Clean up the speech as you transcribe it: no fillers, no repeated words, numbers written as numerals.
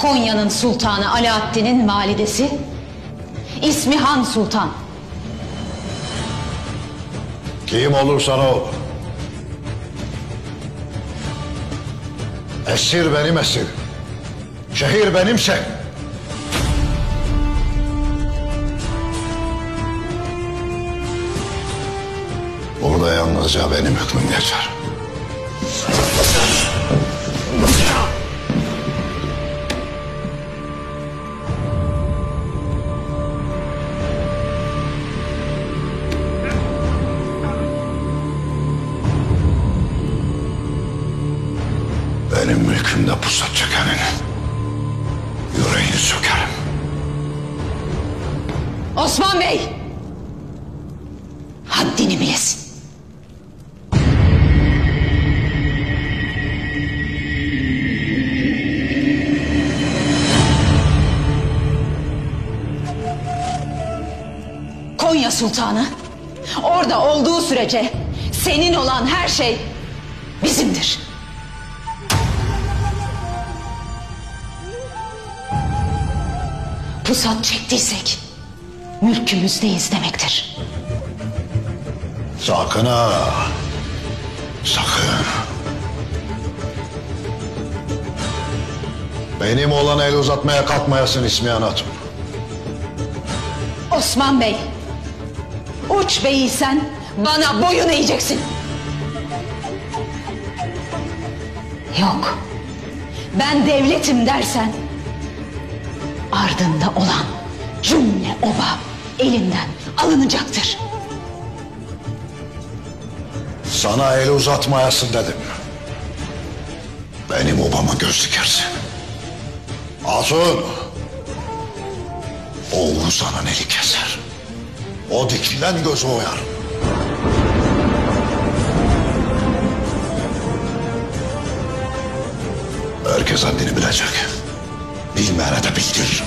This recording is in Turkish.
Konya'nın sultanı Alaaddin'in validesi İsmihan Sultan. Kim olursan ol. Esir benim esir. Şehir benimse. Burada yalnızca benim hükmüm geçer. Benim mülkümde pusat çekenin yüreğini sökerim. Osman Bey! Haddini bilesin. Konya Sultanı orada olduğu sürece senin olan her şey bizimdir. Pusat çektiysek mülkümüzdeyiz demektir. Sakın ha. Sakın. Benim olan el uzatmaya kalkmayasın İsmihan Hatun. Osman Bey, uç beyiysen bana boyun eğeceksin. Yok, ben devletim dersen ardında olan cümle oba elinden alınacaktır. Sana el uzatmayasın dedim. Benim obama göz dikersin. Hatun. O uzanın eli keser. O dikilen gözü oyar. Herkes haddini bilecek. Bilmeyene de bildir.